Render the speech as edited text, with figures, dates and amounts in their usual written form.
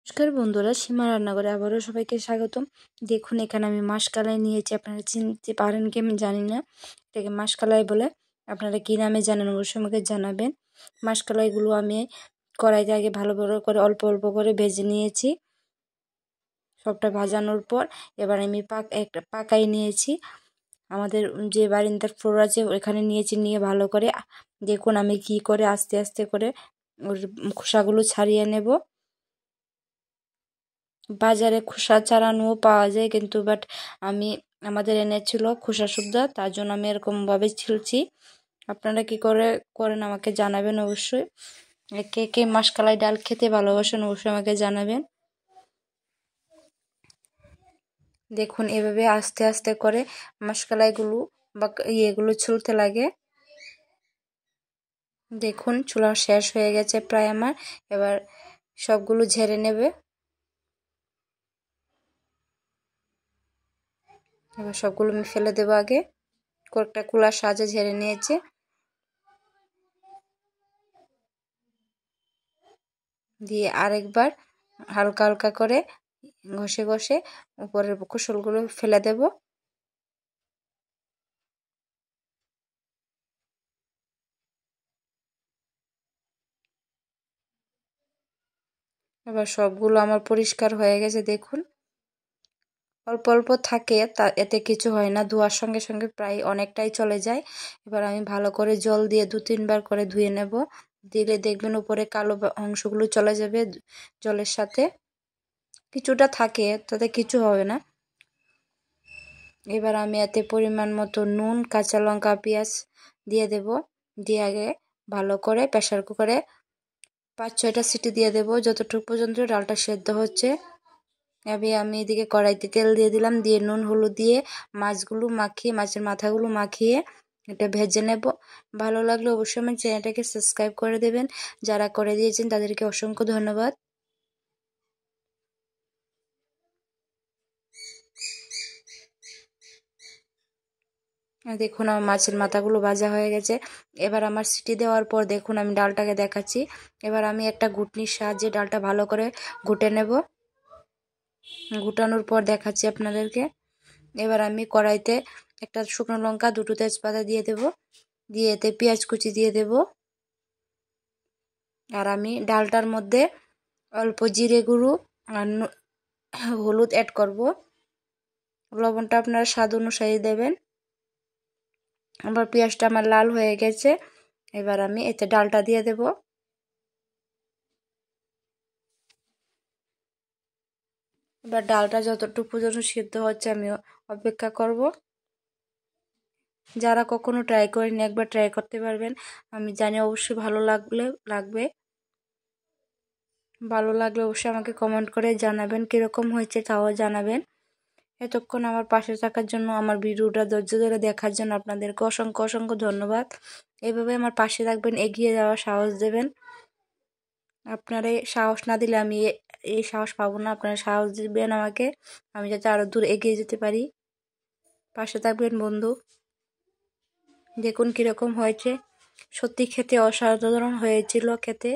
নমস্কার বন্ধুরা, সীমা রান্নাঘরে আবারও সবাইকে স্বাগতম। দেখুন এখানে আমি মাসকালাই নিয়েছি। আপনারা চিনতে পারেন কি আমি জানি না, এটাকে মাসকালাই বলে। আপনারা কী নামে জানেন অবশ্যই আমাকে জানাবেন। মাসকালাইগুলো আমি কড়াইতে আগে ভালো করে অল্প অল্প করে ভেজে নিয়েছি। সবটা ভাজানোর পর এবার আমি একটা পাকাই নিয়েছি। আমাদের যে বারিন্দার ফ্লোর আছে ওখানে নিয়েছি, নিয়ে ভালো করে দেখুন আমি কি করে আস্তে আস্তে করে ওর খোসাগুলো ছাড়িয়ে নেব। বাজারে খোসা ছাড়ানোও পাওয়া যায়, কিন্তু আমি আমাদের এনেছিল খোসা সুদ্ধা, তার জন্য আমি এরকমভাবে ছিলছি। আপনারা কি করে করেন আমাকে জানাবেন অবশ্যই। কে কে মাসকালাই ডাল খেতে ভালোবাসেন অবশ্যই আমাকে জানাবেন। দেখুন এভাবে আস্তে আস্তে করে মাসকালাইগুলো বা ইয়েগুলো ছুলতে লাগে। দেখুন ছুলা শেষ হয়ে গেছে প্রায় আমার। এবার সবগুলো ঝেড়ে নেবে। এবার সবগুলো আমি ফেলে দেবো। আগে কয়েকটা কুলার সাহায্যে ঝেড়ে নিয়েছে। দিয়ে আরেকবার হালকা হালকা করে ঘষে ঘষে উপরের খোসলগুলো ফেলে দেব। এবার সবগুলো আমার পরিষ্কার হয়ে গেছে। দেখুন অল্প অল্প থাকে, তা এতে কিছু হয় না, ধোয়ার সঙ্গে সঙ্গে প্রায় অনেকটাই চলে যায়। এবার আমি ভালো করে জল দিয়ে 2-3 বার করে ধুয়ে নেব। দিলে দেখবেন উপরে কালো অংশগুলো চলে যাবে জলের সাথে। কিছুটা থাকে, তাতে কিছু হবে না। এবার আমি এতে পরিমাণ মতো নুন, কাঁচা লঙ্কা, পেঁয়াজ দিয়ে দেব। দিয়ে আগে ভালো করে প্রেসার কুকারে 5-6টা সিটি দিয়ে দেব, যতটুকু পর্যন্ত ডালটা সেদ্ধ হচ্ছে। আমি এদিকে কড়াইতে তেল দিয়ে দিলাম, দিয়ে নুন হলুদ দিয়ে মাছগুলো মাখিয়ে, মাছের মাথাগুলো মাখিয়ে এটা ভেজে নেব। ভালো লাগলে অবশ্যই আমার চ্যানেলটাকে সাবস্ক্রাইব করে দেবেন। যারা করে দিয়েছেন তাদেরকে অসংখ্য ধন্যবাদ। দেখুন আমার মাছের মাথাগুলো ভাজা হয়ে গেছে। এবার আমার সিটি দেওয়ার পর দেখুন আমি ডালটাকে দেখাচ্ছি। এবার আমি একটা ঘুটনির সাহায্যে ডালটা ভালো করে ঘুটে নেব। ঘুটানোর পর দেখাচ্ছি আপনাদেরকে। এবার আমি কড়াইতে একটা শুকনো লঙ্কা, 2টো তেজপাতা দিয়ে দেব। দিয়ে এতে পেঁয়াজ কুচি দিয়ে দেব। আর আমি ডালটার মধ্যে অল্প জিরে গুঁড়ো আর হলুদ অ্যাড করব। লবণটা আপনারা স্বাদ অনুসারে দেবেন। আবার পেঁয়াজটা আমার লাল হয়ে গেছে। এবার আমি এতে ডালটা দিয়ে দেব। এবার ডালটা যতটুকু পর্যন্ত সিদ্ধ হচ্ছে আমি অপেক্ষা করব। যারা কখনো ট্রাই করেনি একবার ট্রাই করতে পারবেন। আমি জানি অবশ্যই ভালো লাগবে। ভালো লাগলে অবশ্যই আমাকে কমেন্ট করে জানাবেন কীরকম হয়েছে, তাও জানাবেন। এতক্ষণ আমার পাশে থাকার জন্য, আমার ভিডিওটা ধৈর্য ধরে দেখার জন্য আপনাদেরকে অসংখ্য অসংখ্য ধন্যবাদ। এভাবে আমার পাশে থাকবেন, এগিয়ে যাওয়ার সাহস দেবেন। আপনারা সাহস না দিলে আমি এই সাহস পাবো না। আপনারা সাহস দিবেন আমাকে, আমি যাতে আরও দূর এগিয়ে যেতে পারি। পাশে থাকবেন বন্ধু। দেখুন কীরকম হয়েছে, সত্যি খেতে অসাধারণ হয়েছিল খেতে।